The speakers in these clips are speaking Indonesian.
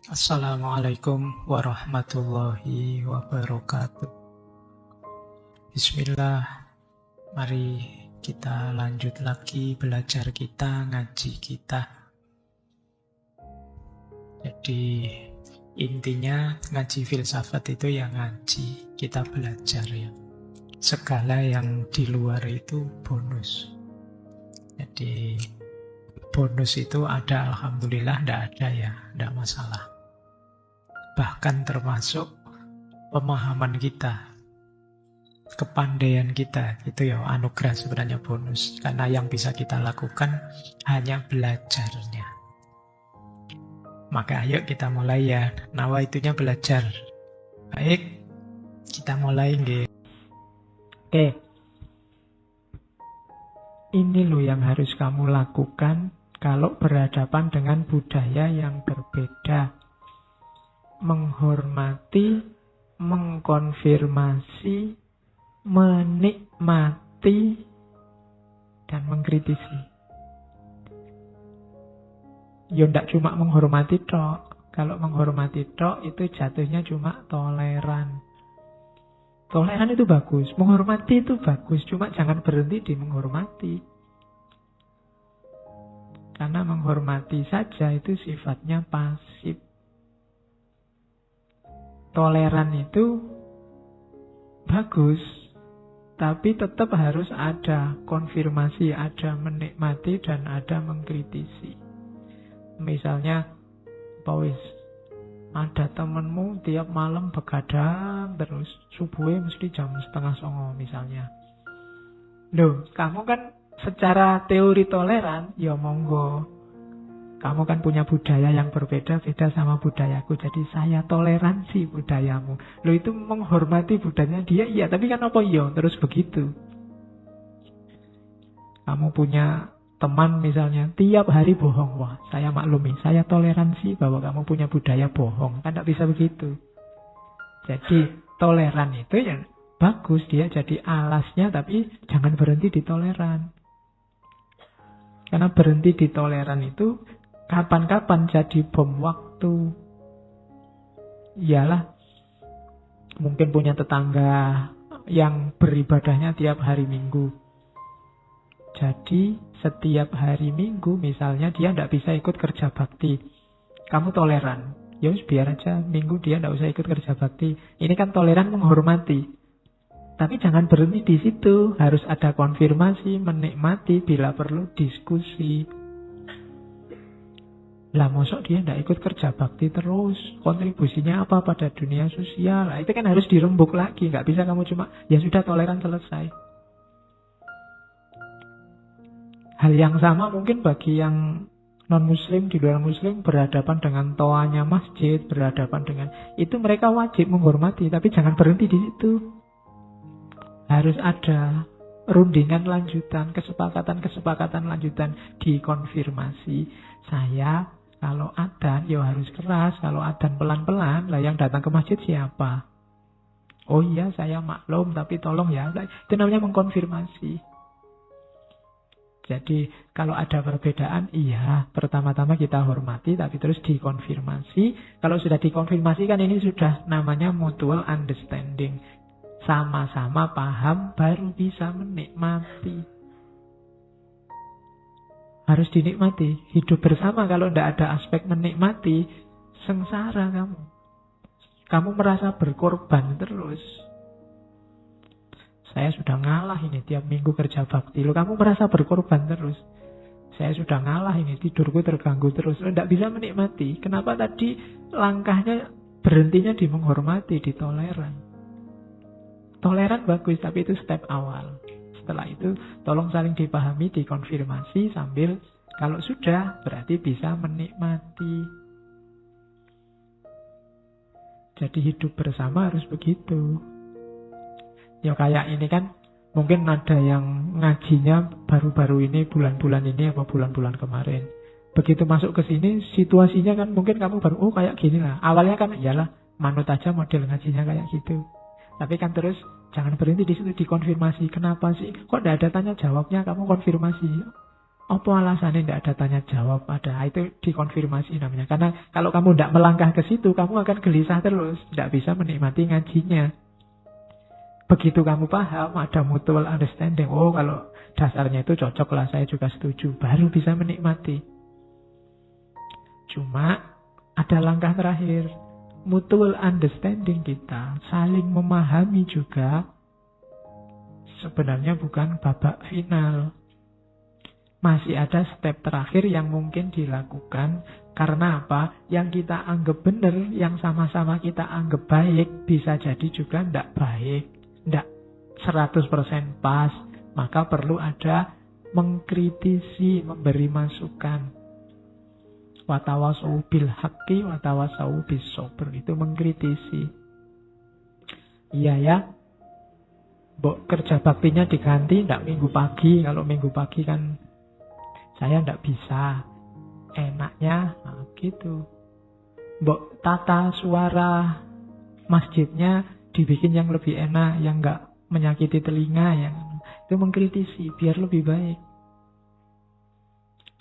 Assalamualaikum warahmatullahi wabarakatuh. Bismillah, mari kita lanjut lagi belajar kita, ngaji kita. Jadi intinya ngaji filsafat itu ya ngaji, kita belajar ya. Segala yang di luar itu bonus. Jadi bonus itu ada, alhamdulillah, tidak ada ya, tidak masalah. Bahkan termasuk pemahaman kita, kepandaian kita, itu ya anugerah sebenarnya bonus. Karena yang bisa kita lakukan hanya belajarnya. Maka ayo kita mulai ya, nawaitunya belajar. Baik, kita mulai nggih. Oke. Ini loh yang harus kamu lakukan kalau berhadapan dengan budaya yang berbeda. Menghormati, mengkonfirmasi, menikmati, dan mengkritisi. Ya ndak cuma menghormati tok. Kalau menghormati tok itu jatuhnya cuma toleran. Toleran itu bagus, menghormati itu bagus, cuma jangan berhenti di menghormati. Karena menghormati saja itu sifatnya pasif. Toleran itu bagus, tapi tetap harus ada konfirmasi, ada menikmati, dan ada mengkritisi. Misalnya, Pawis, ada temenmu tiap malam begadang terus, subuhnya mesti jam 8:30 misalnya. Loh, kamu kan secara teori toleran, ya monggo. Kamu kan punya budaya yang berbeda, beda sama budayaku. Jadi saya toleransi budayamu. Loh, itu menghormati budayanya dia, iya. Tapi kan apa iya? Terus begitu. Kamu punya teman misalnya, tiap hari bohong. Wah, saya maklumi. Saya toleransi bahwa kamu punya budaya bohong. Kan tidak bisa begitu. Jadi toleran itu ya bagus. Dia jadi alasnya, tapi jangan berhenti di toleran. Karena berhenti di toleran itu kapan-kapan jadi bom waktu. Iyalah, mungkin punya tetangga yang beribadahnya tiap hari Minggu. Jadi setiap hari Minggu misalnya dia tidak bisa ikut kerja bakti. Kamu toleran. Ya biar aja Minggu dia tidak usah ikut kerja bakti. Ini kan toleran, menghormati. Tapi jangan berhenti di situ. Harus ada konfirmasi, menikmati, bila perlu diskusi. Lah mosok dia tidak ikut kerja bakti terus, kontribusinya apa pada dunia sosial? Nah, itu kan harus dirembuk lagi. Nggak bisa kamu cuma, ya sudah toleran selesai. Hal yang sama mungkin bagi yang non-muslim, di luar muslim, berhadapan dengan toanya masjid, berhadapan dengan, itu mereka wajib menghormati, tapi jangan berhenti di situ. Harus ada rundingan lanjutan, kesepakatan lanjutan, dikonfirmasi. Saya kalau adzan ya harus keras, kalau adzan pelan-pelan, lah yang datang ke masjid siapa? Oh iya, saya maklum, tapi tolong ya. Itu namanya mengkonfirmasi. Jadi kalau ada perbedaan, iya, pertama-tama kita hormati, tapi terus dikonfirmasi. Kalau sudah dikonfirmasi kan ini sudah namanya mutual understanding. Sama-sama paham, baru bisa menikmati. Harus dinikmati. Hidup bersama kalau tidak ada aspek menikmati, sengsara kamu. Kamu merasa berkorban terus. Saya sudah ngalah ini tiap minggu kerja bakti. Loh, kamu merasa berkorban terus. Saya sudah ngalah ini, tidurku terganggu terus. Loh, tidak bisa menikmati. Kenapa tadi langkahnya berhentinya di menghormati, di toleran. Toleran bagus, tapi itu step awal. Setelah itu tolong saling dipahami, dikonfirmasi sambil kalau sudah berarti bisa menikmati. Jadi hidup bersama harus begitu. Ya kayak ini kan mungkin ada yang ngajinya baru-baru ini, bulan-bulan ini apa bulan-bulan kemarin. Begitu masuk ke sini situasinya kan mungkin kamu baru kayak gini lah. Awalnya kan iyalah manut aja model ngajinya kayak gitu. Tapi kan terus jangan berhenti di situ, dikonfirmasi. Kenapa sih? Kok tidak ada tanya jawabnya? Kamu konfirmasi. Apa alasannya tidak ada tanya jawab? Itu dikonfirmasi namanya. Karena kalau kamu tidak melangkah ke situ, kamu akan gelisah terus. Tidak bisa menikmati ngajinya. Begitu kamu paham, ada mutual understanding. Oh, kalau dasarnya itu cocok lah, saya juga setuju. Baru bisa menikmati. Cuma ada langkah terakhir. Mutual understanding kita, saling memahami juga, sebenarnya bukan babak final. Masih ada step terakhir yang mungkin dilakukan. Karena apa? Yang kita anggap benar, yang sama-sama kita anggap baik, bisa jadi juga tidak baik, tidak 100% pas. Maka perlu ada mengkritisi, memberi masukan. Watawasau bil haqqi, watawasau bis sabr. Itu mengkritisi. Iya ya, Mbok kerja baktinya diganti, tidak minggu pagi. Kalau minggu pagi kan saya tidak bisa. Enaknya gitu. Mbok tata suara masjidnya dibikin yang lebih enak, yang nggak menyakiti telinga, yang itu mengkritisi biar lebih baik.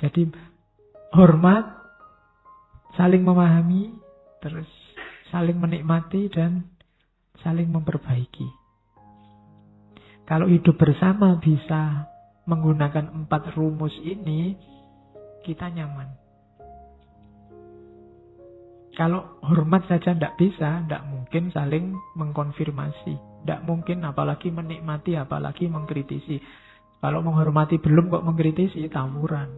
Jadi hormat, saling memahami, terus saling menikmati dan saling memperbaiki. Kalau hidup bersama bisa menggunakan 4 rumus ini, kita nyaman. Kalau hormat saja tidak bisa, tidak mungkin saling mengkonfirmasi. Tidak mungkin apalagi menikmati, apalagi mengkritisi. Kalau menghormati belum kok mengkritisi, tawuran.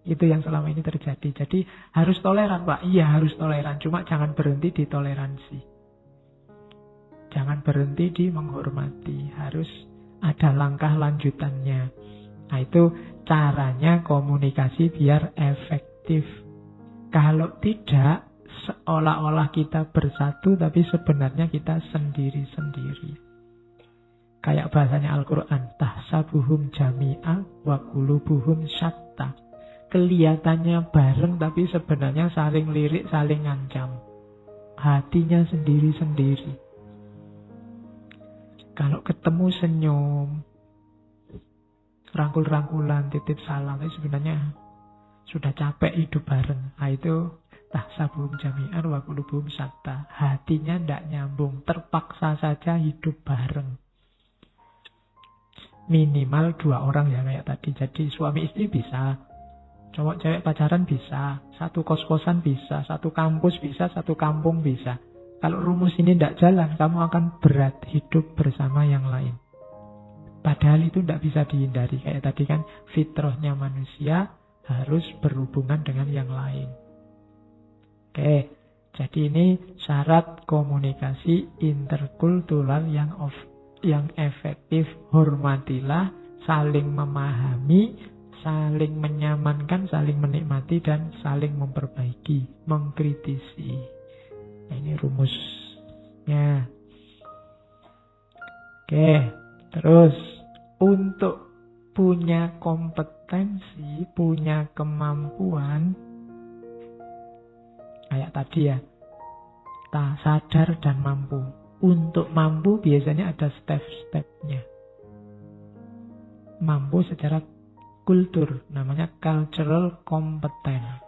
Itu yang selama ini terjadi. Jadi harus toleran, Pak. Iya, harus toleran. Cuma jangan berhenti di toleransi. Jangan berhenti di menghormati. Harus ada langkah lanjutannya. Nah, itu caranya komunikasi biar efektif. Kalau tidak, seolah-olah kita bersatu, tapi sebenarnya kita sendiri-sendiri. Kayak bahasanya Al-Quran, tahsabuhum jami'a wa qulubuhum syatta. Kelihatannya bareng, tapi sebenarnya saling lirik, saling ngancam. Hatinya sendiri-sendiri. Kalau ketemu senyum, rangkul-rangkulan, titip salam, itu sebenarnya sudah capek hidup bareng. Nah, itu tahsabuhum jami'an wa qulubuhum syatta. Hatinya tidak nyambung, terpaksa saja hidup bareng. Minimal 2 orang ya kayak tadi. Jadi suami istri bisa, cowok cewek pacaran bisa, satu kos-kosan bisa, satu kampus bisa, satu kampung bisa. Kalau rumus ini tidak jalan, kamu akan berat hidup bersama yang lain. Padahal itu tidak bisa dihindari. Kayak tadi kan, fitrahnya manusia harus berhubungan dengan yang lain. Oke, jadi ini syarat komunikasi interkultural yang efektif. Hormatilah, saling memahami, saling menyamankan, saling menikmati, dan saling memperbaiki, mengkritisi. Nah, ini rumusnya. Oke, terus untuk punya kompetensi, punya kemampuan, kayak tadi ya, sadar dan mampu. Untuk mampu biasanya ada step-stepnya. Mampu secara kultur, namanya cultural competence.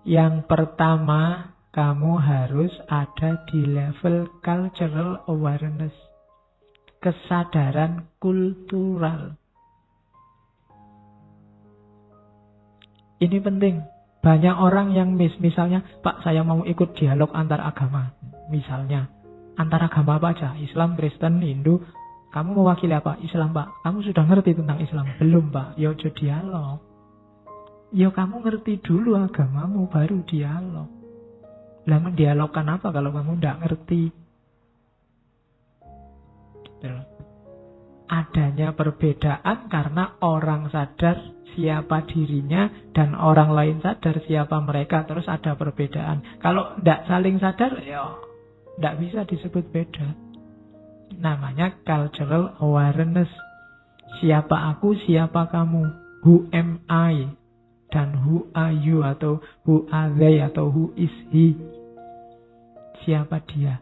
Yang pertama, kamu harus ada di level cultural awareness. Kesadaran kultural. Ini penting. Banyak orang yang misalnya, Pak, saya mau ikut dialog antar agama. Misalnya, antar agama apa aja? Islam, Kristen, Hindu. Kamu mewakili apa? Islam, Pak. Kamu sudah ngerti tentang Islam? Belum, Pak. Ya ojo dialog. Ya kamu ngerti dulu agamamu, baru dialog. Lah mendialogkan apa kalau kamu tidak ngerti? Adanya perbedaan karena orang sadar siapa dirinya dan orang lain sadar siapa mereka. Terus ada perbedaan. Kalau tidak saling sadar, ya tidak bisa disebut beda. Namanya cultural awareness. Siapa aku, siapa kamu. Who am I? Dan who are you, atau who are they, atau who is he. Siapa dia.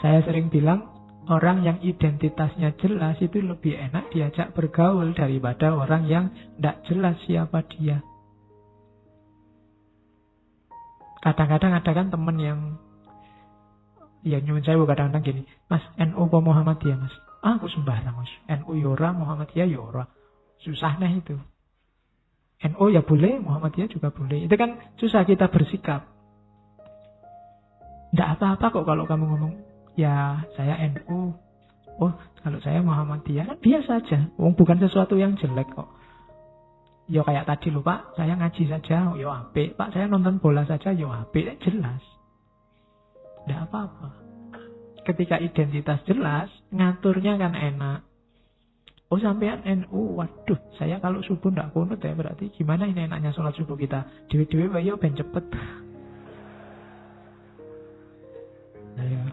Saya sering bilang, Orang yang identitasnya jelas itu lebih enak diajak bergaul daripada orang yang tidak jelas siapa dia. Kadang-kadang ada kan teman yang ya nyuwun sewu kadang-kadang gini, Mas, NU apa Muhammadiyah, Mas? Aku sembarang, Mas. NU yora, Muhammadiyah yora. Susah nah itu. NU ya boleh, Muhammadiyah juga boleh. Itu kan susah kita bersikap. Tidak apa-apa kok kalau kamu ngomong, ya saya NU. Oh, kalau saya Muhammadiyah kan biasa aja. Bukan sesuatu yang jelek kok. Ya kayak tadi loh Pak, saya ngaji saja, yo apik. Pak, saya nonton bola saja, yo apik. Jelas. Tidak apa-apa. Ketika identitas jelas, ngaturnya kan enak. Oh sampean NU, waduh, saya kalau subuh tidak kunut ya, berarti gimana ini enaknya sholat subuh kita? Dewi-dewi bayo ben cepet. Nah, ya.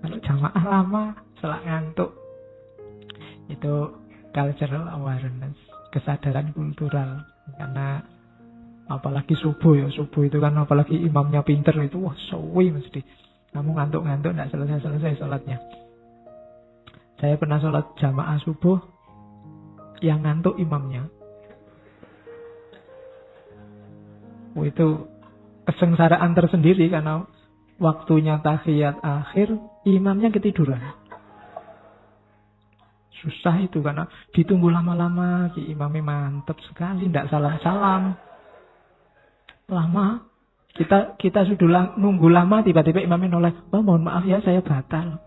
Kalau jamaah lama, selak ngantuk. Itu cultural awareness, kesadaran kultural. Karena apalagi subuh ya, subuh itu kan apalagi imamnya pinter itu, wah suwi mesti. Kamu ngantuk-ngantuk tidak selesai-selesai sholatnya. Saya pernah sholat jamaah subuh, yang ngantuk imamnya. Oh, itu kesengsaraan tersendiri karena waktunya tahiyat akhir, imamnya ketiduran. Susah itu karena ditunggu lama-lama, imamnya mantep sekali, tidak salam-salam. Lama, kita sudah nunggu lama, tiba-tiba imamnya noleh, oh mohon maaf ya saya batal.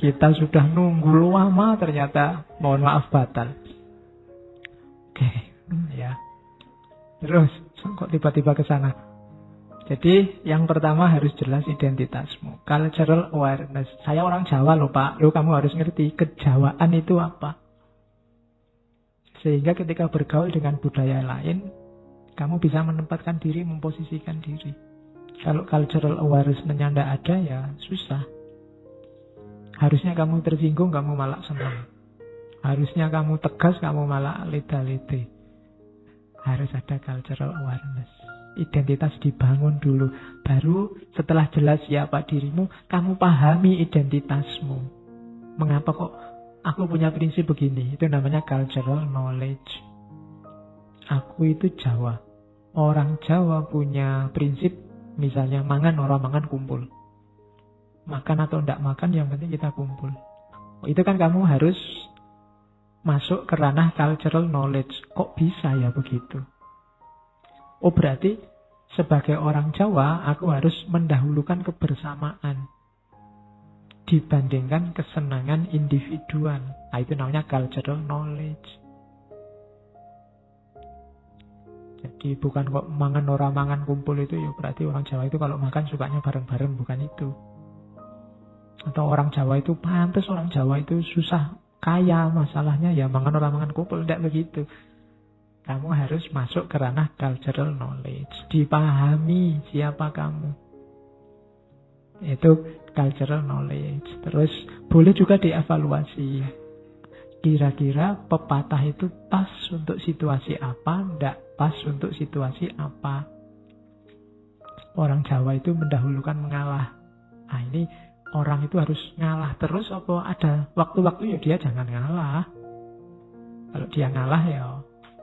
Kita sudah nunggu lama, ternyata mohon maaf batal. Oke, ya. Terus, kok tiba-tiba ke sana? Jadi yang pertama harus jelas identitasmu. Cultural awareness. Saya orang Jawa loh Pak. Loh kamu harus ngerti kejawaan itu apa. Sehingga ketika bergaul dengan budaya lain, kamu bisa menempatkan diri, memposisikan diri. Kalau cultural awareness-nya tidak ada ya susah. Harusnya kamu tersinggung, kamu malah senang. Harusnya kamu tegas, kamu malah leda-lede. Harus ada cultural awareness. Identitas dibangun dulu. Baru setelah jelas siapa dirimu, kamu pahami identitasmu. Mengapa kok aku punya prinsip begini? Itu namanya cultural knowledge. Aku itu Jawa. Orang Jawa punya prinsip, misalnya mangan orang mangan kumpul. Makan atau tidak makan, yang penting kita kumpul. Itu kan kamu harus masuk ke ranah cultural knowledge. Kok bisa ya begitu? Oh berarti sebagai orang Jawa aku harus mendahulukan kebersamaan dibandingkan kesenangan individuan. Nah, itu namanya cultural knowledge. Jadi bukan kok mangan orang mangan kumpul itu ya berarti orang Jawa itu kalau makan sukanya bareng-bareng, bukan itu. Atau orang Jawa itu pantas, orang Jawa itu susah kaya, masalahnya ya mangan orang mangan kumpul, tidak begitu. Kamu harus masuk ke ranah cultural knowledge. Dipahami siapa kamu. Itu cultural knowledge. Terus boleh juga dievaluasi. Kira-kira pepatah itu pas untuk situasi apa, tidak pas untuk situasi apa. Orang Jawa itu mendahulukan mengalah. Nah ini orang itu harus ngalah terus apa ada waktu-waktu ya dia jangan ngalah. Kalau dia ngalah ya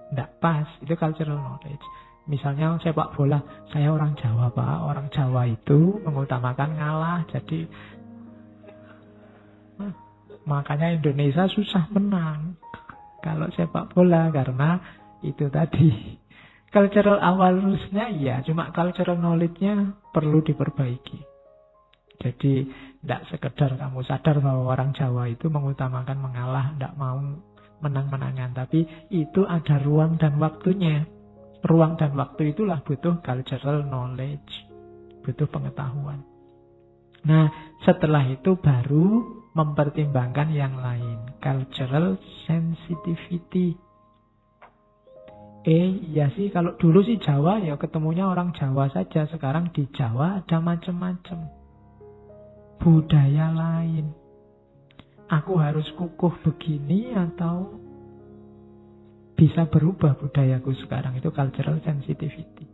tidak pas, itu cultural knowledge. Misalnya sepak bola, saya orang Jawa Pak, orang Jawa itu mengutamakan ngalah, jadi makanya Indonesia susah menang kalau sepak bola karena itu tadi. Cultural awareness-nya iya, cuma cultural knowledge-nya perlu diperbaiki. Jadi tidak sekedar kamu sadar bahwa orang Jawa itu mengutamakan mengalah, tidak mau menang-menangan, tapi itu ada ruang dan waktunya. Ruang dan waktu itulah butuh cultural knowledge, butuh pengetahuan. Nah, setelah itu baru mempertimbangkan yang lain, cultural sensitivity. Ya sih, kalau dulu sih Jawa ya ketemunya orang Jawa saja, sekarang di Jawa ada macam-macam budaya lain. Aku harus kukuh begini atau bisa berubah budayaku sekarang, itu cultural sensitivity.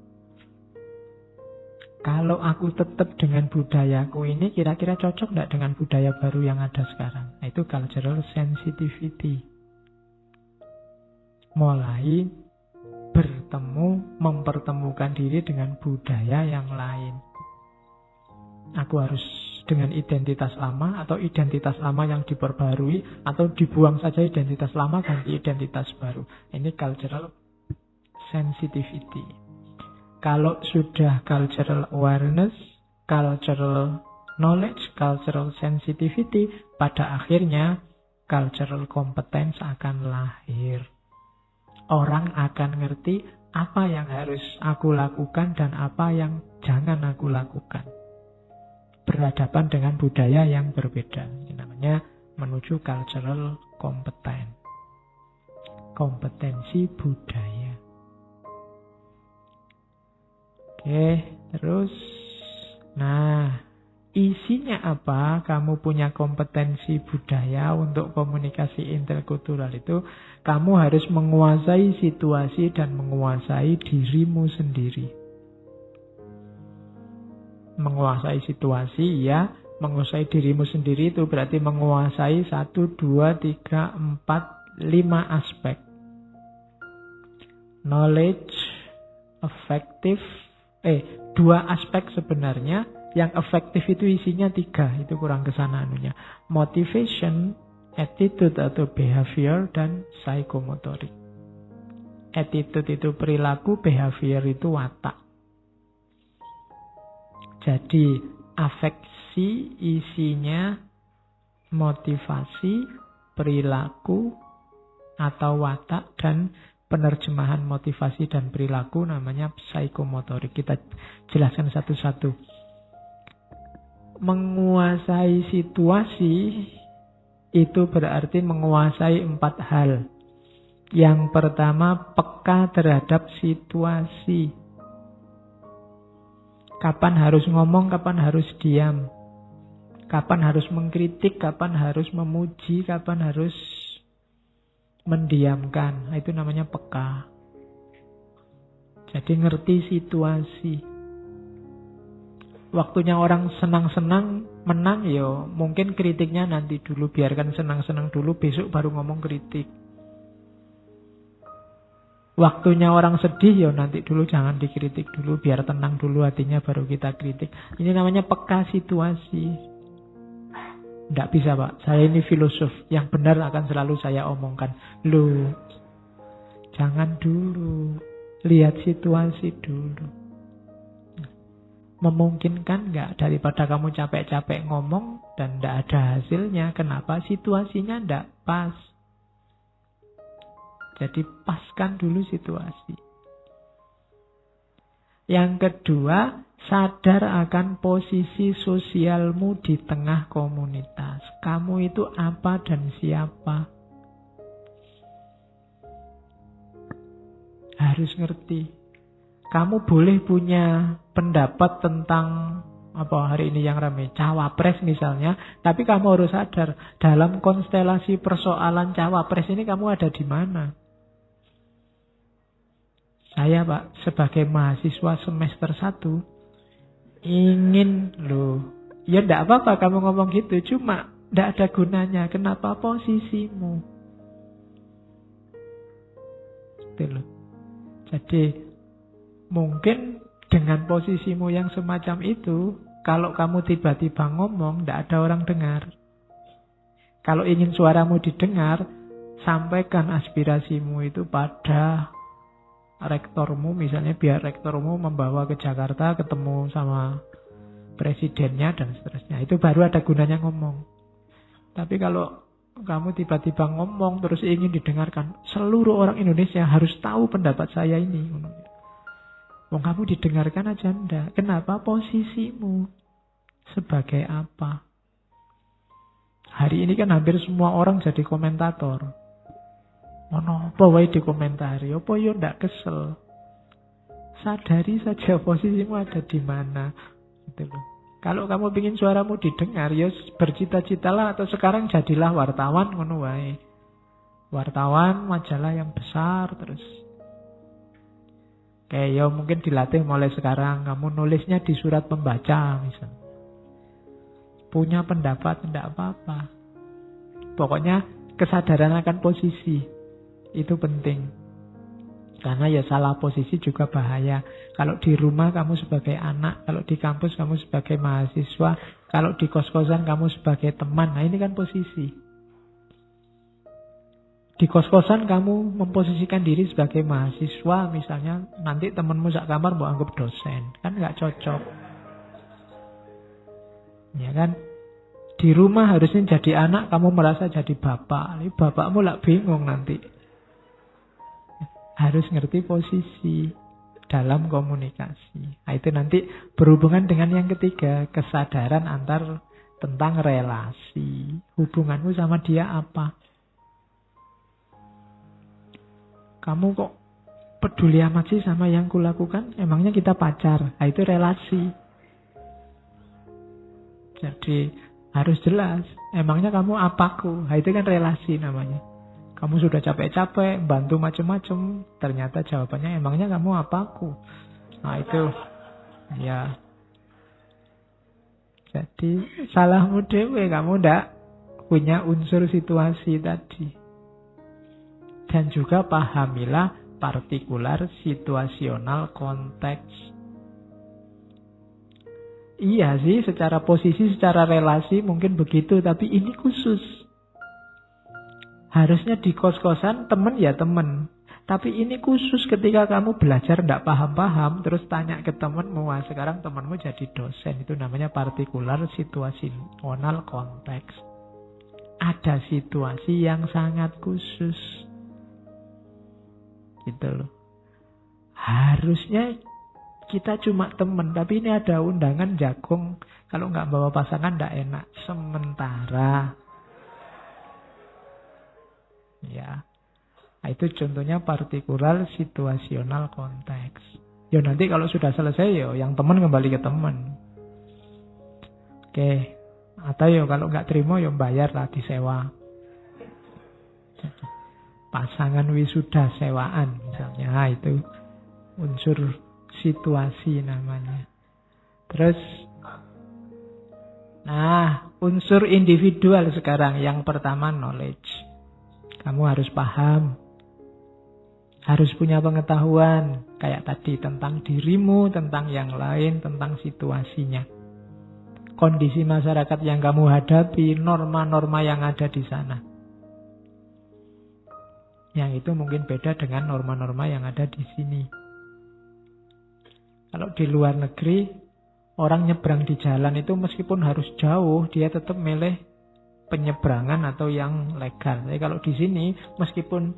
Kalau aku tetap dengan budayaku ini, kira-kira cocok nggak dengan budaya baru yang ada sekarang? Nah, itu cultural sensitivity. Mulai bertemu, mempertemukan diri dengan budaya yang lain. Aku harus dengan identitas lama, atau identitas lama yang diperbarui, atau dibuang saja identitas lama, ganti identitas baru. Ini cultural sensitivity. Kalau sudah cultural awareness, cultural knowledge, cultural sensitivity, pada akhirnya cultural competence akan lahir. Orang akan ngerti apa yang harus aku lakukan dan apa yang jangan aku lakukan. Berhadapan dengan budaya yang berbeda. Ini namanya menuju cultural competence. Kompetensi budaya. Oke, terus. Nah, isinya apa? Kamu punya kompetensi budaya untuk komunikasi interkultural itu, kamu harus menguasai situasi dan menguasai dirimu sendiri. Menguasai situasi, ya. Menguasai dirimu sendiri itu berarti menguasai 1, 2, 3, 4, 5 aspek. Knowledge, effective, 2 aspek sebenarnya. Yang efektif itu isinya 3, itu kurang kesana anunya. Motivation, attitude atau behavior, dan psychomotorik. Attitude itu perilaku, behavior itu watak. Jadi afeksi isinya motivasi, perilaku atau watak, dan penerjemahan motivasi dan perilaku namanya psikomotorik. Kita jelaskan satu-satu. Menguasai situasi itu berarti menguasai 4 hal. Yang pertama, peka terhadap situasi. Kapan harus ngomong, kapan harus diam. Kapan harus mengkritik, kapan harus memuji, kapan harus mendiamkan. Nah, itu namanya peka. Jadi ngerti situasi. Waktunya orang senang-senang, menang, yo mungkin kritiknya nanti dulu. Biarkan senang-senang dulu, besok baru ngomong kritik. Waktunya orang sedih, ya nanti dulu, jangan dikritik dulu, biar tenang dulu hatinya baru kita kritik. Ini namanya peka situasi. Tidak bisa, Pak, saya ini filosof, yang benar akan selalu saya omongkan. Loh, jangan dulu, lihat situasi dulu. Memungkinkan nggak daripada kamu capek-capek ngomong dan tidak ada hasilnya? Kenapa? Situasinya tidak pas. Jadi paskan dulu situasi. Yang kedua, sadar akan posisi sosialmu di tengah komunitas. Kamu itu apa dan siapa? Harus ngerti. Kamu boleh punya pendapat tentang apa hari ini yang ramai, cawapres misalnya, tapi kamu harus sadar dalam konstelasi persoalan cawapres ini kamu ada di mana. Saya, Pak, sebagai mahasiswa semester 1 ingin ya enggak apa-apa kamu ngomong gitu, cuma enggak ada gunanya. Kenapa? Posisimu. Gitu loh. Jadi mungkin dengan posisimu yang semacam itu, kalau kamu tiba-tiba ngomong, enggak ada orang dengar. Kalau ingin suaramu didengar, sampaikan aspirasimu itu pada rektormu, misalnya biar rektormu membawa ke Jakarta ketemu sama presidennya dan seterusnya. Itu baru ada gunanya ngomong. Tapi kalau kamu tiba-tiba ngomong terus ingin didengarkan, seluruh orang Indonesia harus tahu pendapat saya ini. Kamu didengarkan aja enggak. Kenapa? Posisimu sebagai apa? Hari ini kan hampir semua orang jadi komentator. Apa wae dikomentari, apa yo ndak kesel. Sadari saja posisimu ada di mana. Gitu loh. Kalau kamu ingin suaramu didengar, ya bercita-citalah atau sekarang jadilah wartawan ngono wae. Wartawan majalah yang besar terus. Kayak ya mungkin dilatih mulai sekarang. Kamu nulisnya di surat pembaca misalnya. Punya pendapat, tidak apa-apa. Pokoknya kesadaran akan posisi. Itu penting. Karena ya salah posisi juga bahaya. Kalau di rumah kamu sebagai anak, kalau di kampus kamu sebagai mahasiswa, kalau di kos-kosan kamu sebagai teman. Nah ini kan posisi. Di kos-kosan kamu memposisikan diri sebagai mahasiswa, misalnya nanti temanmu sak kamar mau anggap dosen. Kan nggak cocok. Ya kan? Di rumah harusnya jadi anak, kamu merasa jadi bapak. Ini bapakmu lah bingung nanti. Harus ngerti posisi dalam komunikasi. Nah, itu nanti berhubungan dengan yang ketiga, kesadaran tentang relasi. Hubunganmu sama dia apa? Kamu kok peduli amat sih sama yang kulakukan? Emangnya kita pacar? Nah, itu relasi. Jadi harus jelas. Emangnya kamu apaku? Nah, itu kan relasi namanya. Kamu sudah capek-capek, bantu macam-macam. Ternyata jawabannya, emangnya kamu apaku? Nah itu, ya. Jadi, salahmu dewe. Kamu ndak punya unsur situasi tadi. Dan juga pahamilah partikular, situasional, konteks. Iya sih, secara posisi, secara relasi mungkin begitu. Tapi ini khusus. Harusnya di kos-kosan teman ya teman. Tapi ini khusus ketika kamu belajar tidak paham-paham. Terus tanya ke temanmu. Wah, sekarang temanmu jadi dosen. Itu namanya partikular, situasional, konteks. Ada situasi yang sangat khusus. Gitu loh. Harusnya kita cuma teman. Tapi ini ada undangan jagung. Kalau nggak bawa pasangan tidak enak. Sementara... Ya, nah, itu contohnya partikular, situasional, konteks. Ya nanti kalau sudah selesai ya yang teman kembali ke teman. Oke, atau ya kalau nggak terima ya bayar lah disewa. Pasangan wisuda sewaan misalnya, nah, itu unsur situasi namanya. Terus, nah unsur individual sekarang yang pertama knowledge. Kamu harus paham, harus punya pengetahuan, kayak tadi tentang dirimu, tentang yang lain, tentang situasinya. Kondisi masyarakat yang kamu hadapi, norma-norma yang ada di sana. Yang itu mungkin beda dengan norma-norma yang ada di sini. Kalau di luar negeri, orang nyebrang di jalan itu meskipun harus jauh, dia tetap milih penyeberangan atau yang legal. Jadi kalau di sini meskipun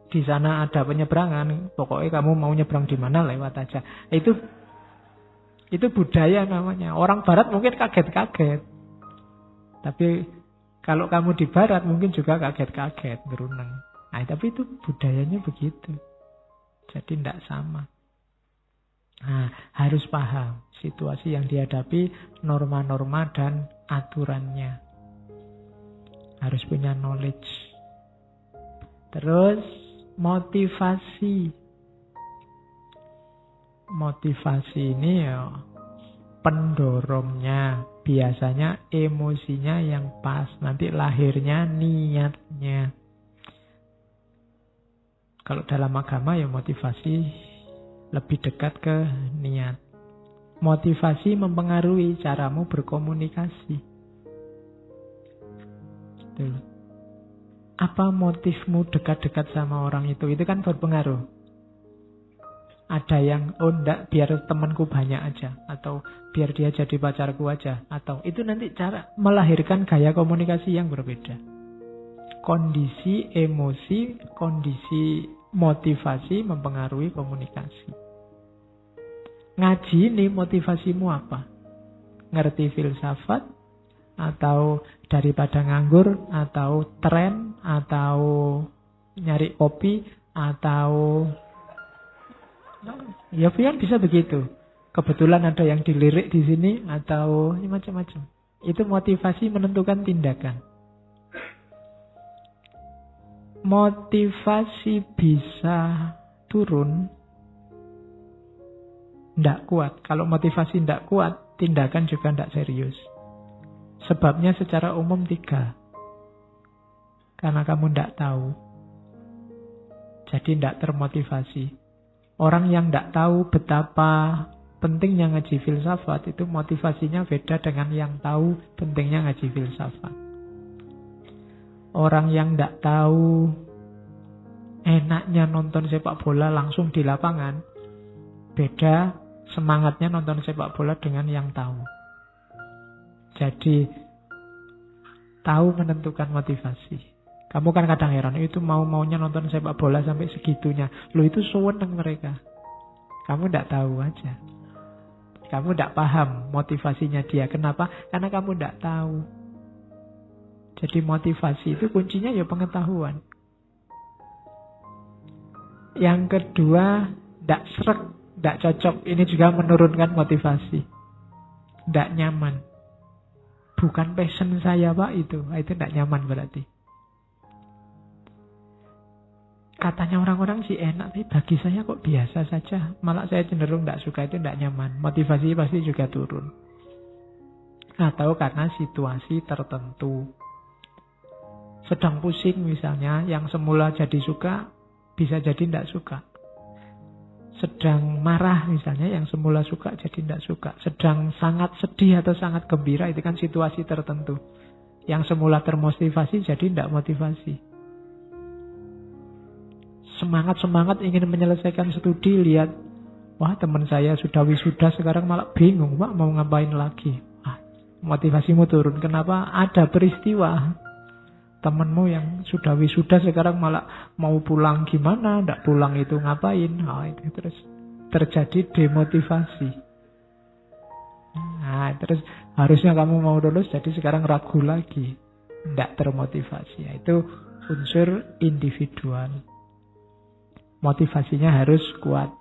di sana ada penyeberangan, pokoknya kamu mau nyebrang di mana lewat aja. Itu budaya namanya. Orang barat mungkin kaget-kaget. Tapi kalau kamu di barat mungkin juga kaget-kaget, berunang. Nah, tapi itu budayanya begitu. Jadi tidak sama. Nah, harus paham situasi yang dihadapi, norma-norma dan aturannya. Harus punya knowledge. Terus motivasi. Motivasi ini ya pendorongnya. Biasanya emosinya yang pas. Nanti lahirnya niatnya. Kalau dalam agama ya motivasi lebih dekat ke niat. Motivasi mempengaruhi caramu berkomunikasi. Apa motifmu dekat-dekat sama orang itu? Itu kan berpengaruh. Ada yang, oh enggak, biar temanku banyak aja. Atau biar dia jadi pacarku aja. Atau itu nanti cara melahirkan gaya komunikasi yang berbeda. Kondisi emosi, kondisi motivasi mempengaruhi komunikasi. Ngaji ini motivasimu apa? Ngerti filsafat? Atau daripada nganggur, atau tren, atau nyari kopi, atau ya bisa begitu. Kebetulan ada yang dilirik di sini, atau macam-macam. Itu motivasi menentukan tindakan. Motivasi bisa turun Tidak kuat. Kalau motivasi tidak kuat, tindakan juga tidak serius. Sebabnya secara umum 3. Karena kamu tidak tahu. Jadi tidak termotivasi. Orang yang tidak tahu betapa pentingnya ngaji filsafat, itu motivasinya beda dengan yang tahu pentingnya ngaji filsafat. Orang yang tidak tahu enaknya nonton sepak bola langsung di lapangan, beda semangatnya nonton sepak bola dengan yang tahu. Jadi tahu menentukan motivasi. Kamu kan kadang heran, itu maunya nonton sepak bola sampai segitunya. Loh, itu seneng mereka. Kamu tidak tahu aja. Kamu tidak paham motivasinya dia. Kenapa? Karena kamu tidak tahu. Jadi motivasi itu kuncinya ya pengetahuan. Yang kedua, tidak srek, tidak cocok. Ini juga menurunkan motivasi. Tidak nyaman. Bukan passion saya, Pak, itu. Itu tidak nyaman berarti. Katanya orang-orang sih enak, tapi bagi saya kok biasa saja. Malah saya cenderung tidak suka, itu tidak nyaman. Motivasi pasti juga turun. Atau karena situasi tertentu. Sedang pusing misalnya, yang semula jadi suka, bisa jadi tidak suka. Sedang marah misalnya, yang semula suka jadi tidak suka. Sedang sangat sedih atau sangat gembira, itu kan situasi tertentu. Yang semula termotivasi jadi tidak motivasi. Semangat-semangat ingin menyelesaikan studi, lihat, wah teman saya sudah wisuda sekarang malah bingung, Pak, mau ngapain lagi. Motivasimu turun. Kenapa? Ada peristiwa. Temanmu yang sudah wisuda sekarang malah mau pulang gimana, tidak pulang itu ngapain. Itu terus terjadi demotivasi. Terus harusnya kamu mau lulus, jadi sekarang ragu lagi. Tidak termotivasi. Itu unsur individual. Motivasinya harus kuat.